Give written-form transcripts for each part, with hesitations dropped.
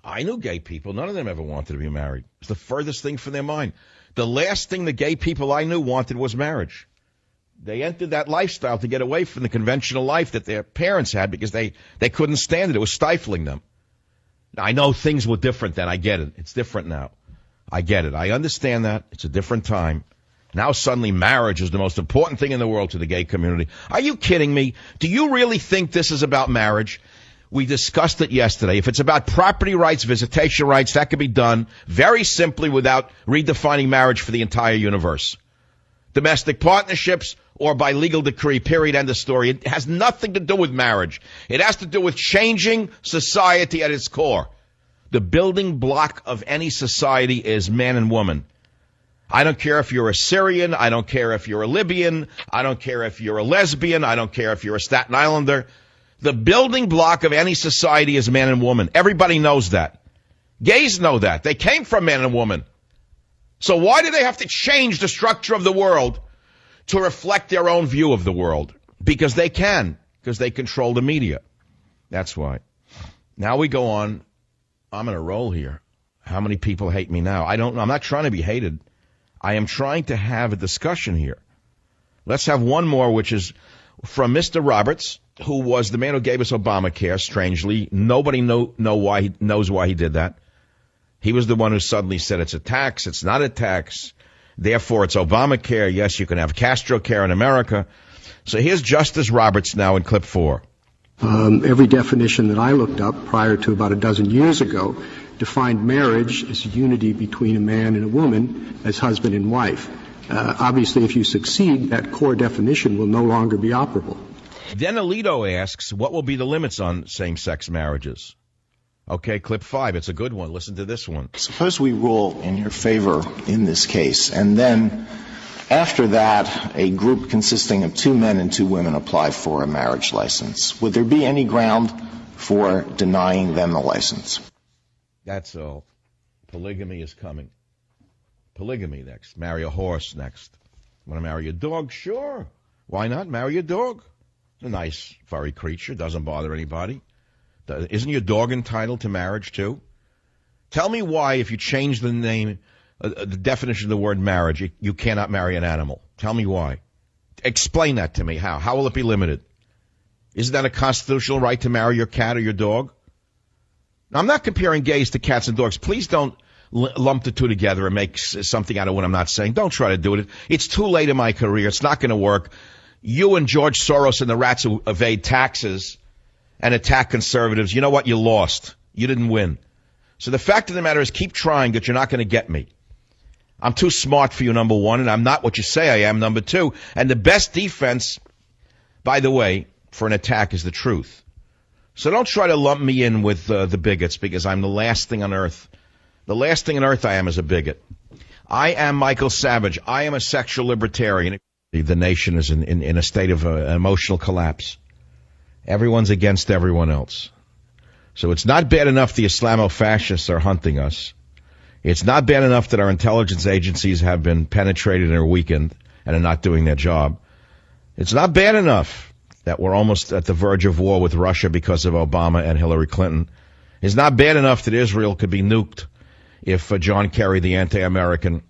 I knew gay people. None of them ever wanted to be married. It's the furthest thing from their mind. The last thing the gay people I knew wanted was marriage. They entered that lifestyle to get away from the conventional life that their parents had because they couldn't stand it. It was stifling them. Now, I know things were different then. I get it. It's different now. I get it. I understand that. It's a different time. Now suddenly marriage is the most important thing in the world to the gay community. Are you kidding me? Do you really think this is about marriage? We discussed it yesterday. If it's about property rights, visitation rights, that could be done very simply without redefining marriage for the entire universe. Domestic partnerships or by legal decree, period, end of story. It has nothing to do with marriage. It has to do with changing society at its core. The building block of any society is man and woman. I don't care if you're a Syrian. I don't care if you're a Libyan. I don't care if you're a lesbian. I don't care if you're a Staten Islander. The building block of any society is man and woman. Everybody knows that. Gays know that. They came from man and woman. So why do they have to change the structure of the world to reflect their own view of the world? Because they can. Because they control the media. That's why. Now we go on. I'm going to roll here. How many people hate me now? I don't know. I'm not trying to be hated. I am trying to have a discussion here. Let's have one more, which is from Mr. Roberts, who was the man who gave us Obamacare, strangely. Nobody knows why he did that. He was the one who suddenly said it's a tax. It's not a tax. Therefore, it's Obamacare. Yes, you can have Castro care in America. So here's Justice Roberts now in clip 4. Every definition that I looked up prior to about a dozen years ago defined marriage as unity between a man and a woman as husband and wife. Obviously, if you succeed, that core definition will no longer be operable. Then Alito asks, what will be the limits on same-sex marriages? Okay, clip 5. It's a good one. Listen to this one. Suppose we rule in your favor in this case, and then after that, a group consisting of 2 men and 2 women apply for a marriage license. Would there be any ground for denying them the license? That's all. Polygamy is coming. Polygamy next. Marry a horse next. Want to marry a dog? Sure. Why not? Marry a dog. It's a nice, furry creature. Doesn't bother anybody. Isn't your dog entitled to marriage, too? Tell me why, if you change the name, the definition of the word marriage, you cannot marry an animal. Tell me why. Explain that to me. How? How will it be limited? Isn't that a constitutional right to marry your cat or your dog? Now, I'm not comparing gays to cats and dogs. Please don't lump the two together and make something out of what I'm not saying. Don't try to do it. It's too late in my career. It's not going to work. You and George Soros and the rats who evade taxes and attack conservatives, you know what? You lost. You didn't win. So the fact of the matter is, keep trying, but you're not going to get me. I'm too smart for you, number one, and I'm not what you say I am, number two. And the best defense, by the way, for an attack is the truth. So don't try to lump me in with the bigots, because I'm the last thing on earth. The last thing on earth I am is a bigot. I am Michael Savage. I am a sexual libertarian. The nation is in a state of emotional collapse. Everyone's against everyone else. So it's not bad enough the Islamo-fascists are hunting us. It's not bad enough that our intelligence agencies have been penetrated and are weakened and are not doing their job. It's not bad enough that we're almost at the verge of war with Russia because of Obama and Hillary Clinton. It's not bad enough that Israel could be nuked if John Kerry, the anti-American,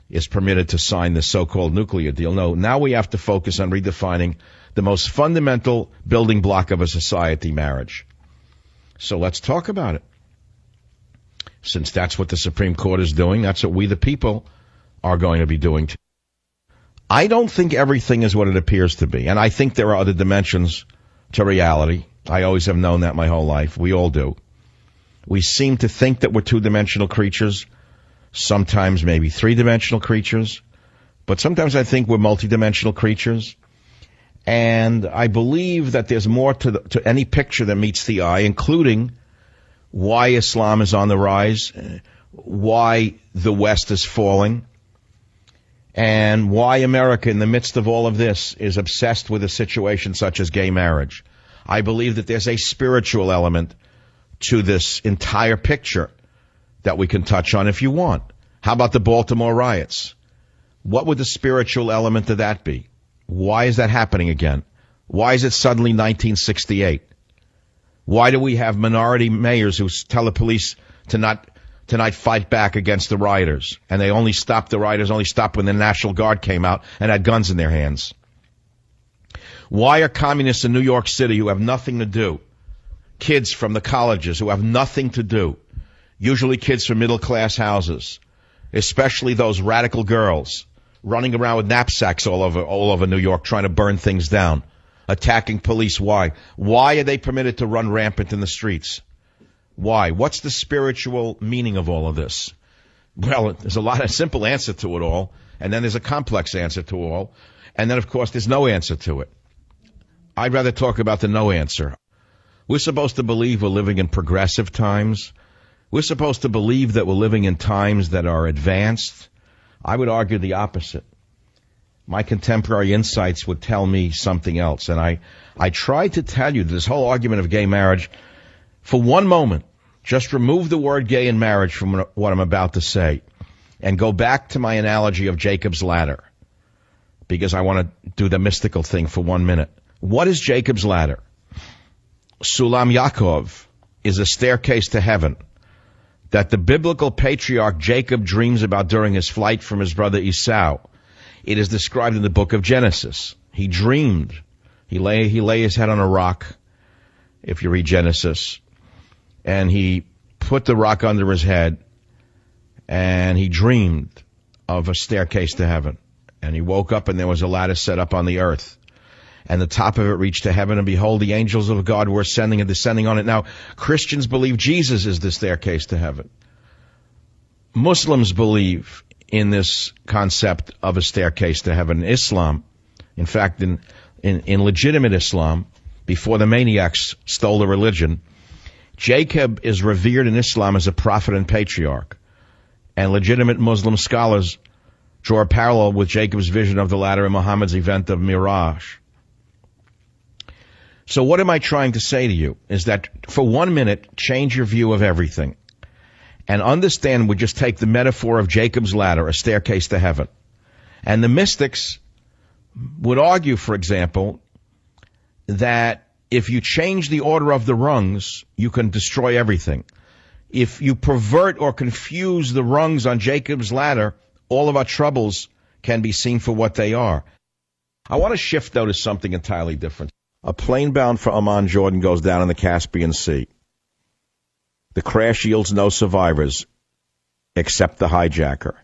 is permitted to sign the so-called nuclear deal. No, now we have to focus on redefining the most fundamental building block of a society, marriage. So let's talk about it. Since that's what the Supreme Court is doing, that's what we the people are going to be doing too. I don't think everything is what it appears to be, and I think there are other dimensions to reality. I always have known that my whole life. We all do. We seem to think that we're two-dimensional creatures, sometimes maybe three-dimensional creatures, but sometimes I think we're multidimensional creatures. And I believe that there's more to any picture that meets the eye, including why Islam is on the rise, why the West is falling, and why America, in the midst of all of this, is obsessed with a situation such as gay marriage. I believe that there's a spiritual element to this entire picture that we can touch on if you want. How about the Baltimore riots? What would the spiritual element of that be? Why is that happening again? Why is it suddenly 1968? Why do we have minority mayors who tell the police to not fight back against the rioters. And the rioters only stopped when the National Guard came out and had guns in their hands. Why are communists in New York City who have nothing to do, kids from the colleges who have nothing to do, usually kids from middle-class houses, especially those radical girls, running around with knapsacks all over New York trying to burn things down, attacking police? Why? Why are they permitted to run rampant in the streets? Why? What's the spiritual meaning of all of this? Well, there's a simple answer to it all, and then there's a complex answer to it all, and then, of course, there's no answer to it. I'd rather talk about the no answer. We're supposed to believe we're living in progressive times. We're supposed to believe that we're living in times that are advanced. I would argue the opposite. My contemporary insights would tell me something else. And I tried to tell you this whole argument of gay marriage, for one moment, just remove the word gay in marriage from what I'm about to say and go back to my analogy of Jacob's ladder, because I want to do the mystical thing for 1 minute. What is Jacob's ladder? Sulam Yaakov is a staircase to heaven that the biblical patriarch Jacob dreams about during his flight from his brother Esau. It is described in the book of Genesis. He dreamed. He lay his head on a rock, if you read Genesis, and he put the rock under his head, and he dreamed of a staircase to heaven. And he woke up, and there was a ladder set up on the earth, and the top of it reached to heaven, and behold, the angels of God were ascending and descending on it. Now, Christians believe Jesus is the staircase to heaven. Muslims believe in this concept of a staircase to heaven. Islam, in fact, in legitimate Islam, before the maniacs stole the religion, Jacob is revered in Islam as a prophet and patriarch. And legitimate Muslim scholars draw a parallel with Jacob's vision of the ladder in Muhammad's event of Miraj. So what am I trying to say to you is that for 1 minute, change your view of everything and understand we just take the metaphor of Jacob's ladder, a staircase to heaven. And the mystics would argue, for example, that if you change the order of the rungs, you can destroy everything. If you pervert or confuse the rungs on Jacob's ladder, all of our troubles can be seen for what they are. I want to shift, though, to something entirely different. A plane bound for Amman, Jordan, goes down in the Caspian Sea. The crash yields no survivors except the hijacker.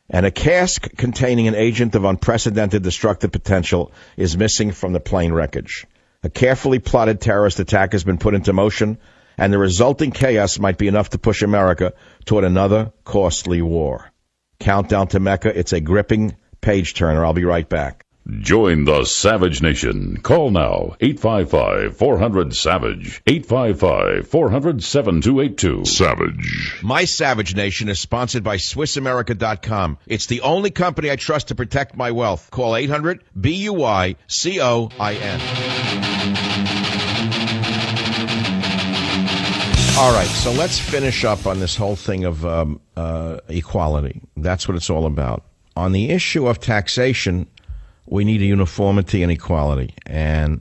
And a cask containing an agent of unprecedented destructive potential is missing from the plane wreckage. A carefully plotted terrorist attack has been put into motion, and the resulting chaos might be enough to push America toward another costly war. Countdown to Mecca. It's a gripping page-turner. I'll be right back. Join the Savage Nation. Call now, 855-400-SAVAGE, 855-400-7282. Savage. My Savage Nation is sponsored by SwissAmerica.com. It's the only company I trust to protect my wealth. Call 800-BUY-COIN. All right, so let's finish up on this whole thing of equality. That's what it's all about. On the issue of taxation, we need a uniformity and equality. And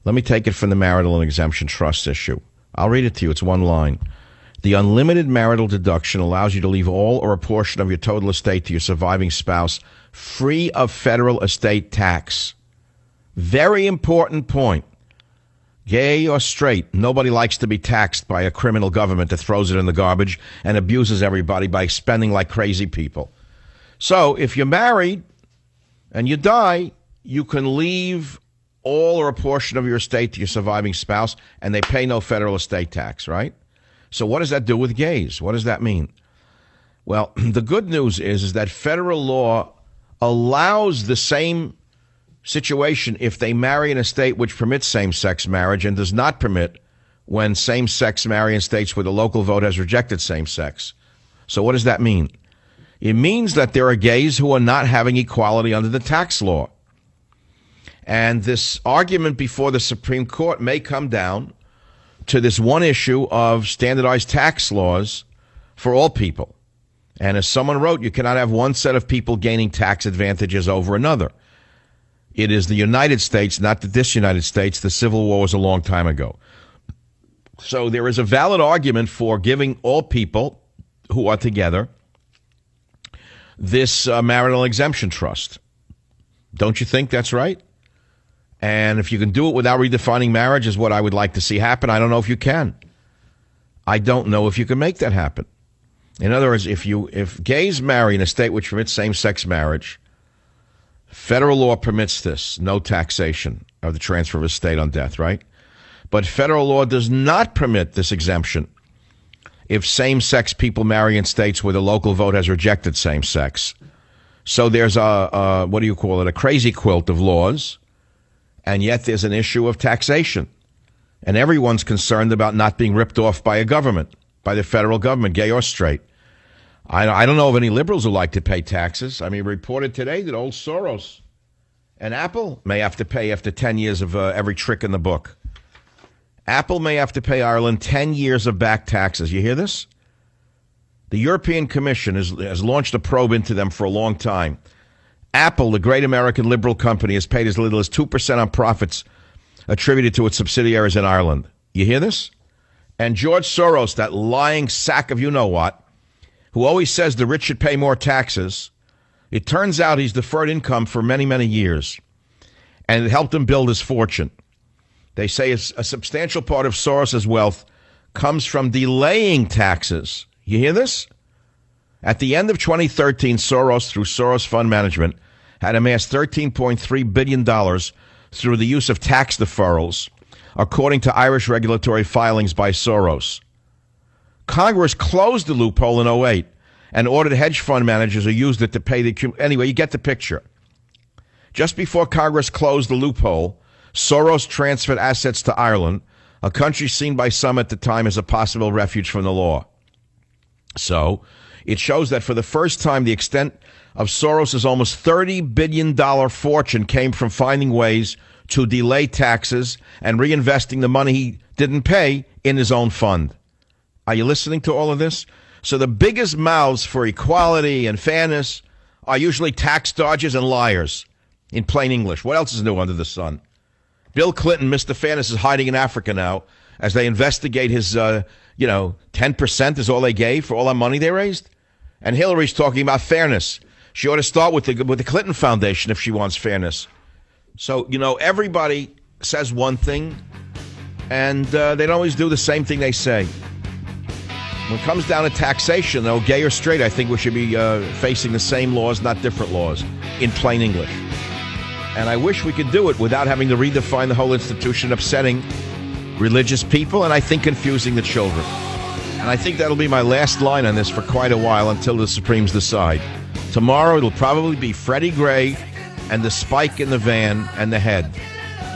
let me take it from the marital and exemption trust issue. I'll read it to you. It's one line. The unlimited marital deduction allows you to leave all or a portion of your total estate to your surviving spouse free of federal estate tax. Very important point. Gay or straight, nobody likes to be taxed by a criminal government that throws it in the garbage and abuses everybody by spending like crazy people. So if you're married and you die, you can leave all or a portion of your estate to your surviving spouse, and they pay no federal estate tax, right? So what does that do with gays? What does that mean? Well, the good news is that federal law allows the same situation if they marry in a state which permits same-sex marriage and does not permit when same-sex marry in states where the local vote has rejected same-sex. So what does that mean? It means that there are gays who are not having equality under the tax law. And this argument before the Supreme Court may come down to this one issue of standardized tax laws for all people. And as someone wrote, you cannot have one set of people gaining tax advantages over another. It is the United States, not the disunited states. The Civil War was a long time ago. So there is a valid argument for giving all people who are together this marital exemption trust. Don't you think that's right? And if you can do it without redefining marriage is what I would like to see happen. I don't know if you can. I don't know if you can make that happen. In other words, if gays marry in a state which permits same-sex marriage, federal law permits this, no taxation of the transfer of estate on death, right? But federal law does not permit this exemption if same-sex people marry in states where the local vote has rejected same-sex. So there's a crazy quilt of laws, and yet there's an issue of taxation. And everyone's concerned about not being ripped off by a government, by the federal government, gay or straight. I don't know of any liberals who like to pay taxes. I mean, reported today that old Soros and Apple may have to pay after 10 years of every trick in the book. Apple may have to pay Ireland 10 years of back taxes. You hear this? The European Commission has launched a probe into them for a long time. Apple, the great American liberal company, has paid as little as 2% on profits attributed to its subsidiaries in Ireland. You hear this? And George Soros, that lying sack of you-know-what, who always says the rich should pay more taxes, it turns out he's deferred income for many, many years. And it helped him build his fortune. They say a substantial part of Soros' wealth comes from delaying taxes. You hear this? At the end of 2013, Soros, through Soros Fund Management, had amassed $13.3 billion through the use of tax deferrals, according to Irish regulatory filings by Soros. Congress closed the loophole in 2008 and ordered hedge fund managers who used it to pay the... Anyway, you get the picture. Just before Congress closed the loophole, Soros transferred assets to Ireland, a country seen by some at the time as a possible refuge from the law. So, it shows that for the first time, the extent of Soros' almost $30 billion fortune came from finding ways to delay taxes and reinvesting the money he didn't pay in his own fund. Are you listening to all of this? So the biggest mouths for equality and fairness are usually tax dodgers and liars, in plain English. What else is new under the sun? Bill Clinton, Mr. Fairness, is hiding in Africa now as they investigate his, 10% is all they gave for all that money they raised. And Hillary's talking about fairness. She ought to start with the Clinton Foundation if she wants fairness. So, everybody says one thing, and they don't always do the same thing they say. When it comes down to taxation, though, gay or straight, I think we should be facing the same laws, not different laws, in plain English. And I wish we could do it without having to redefine the whole institution, upsetting religious people, and I think confusing the children. And I think that'll be my last line on this for quite a while until the Supremes decide. Tomorrow it'll probably be Freddie Gray and the spike in the van and the head.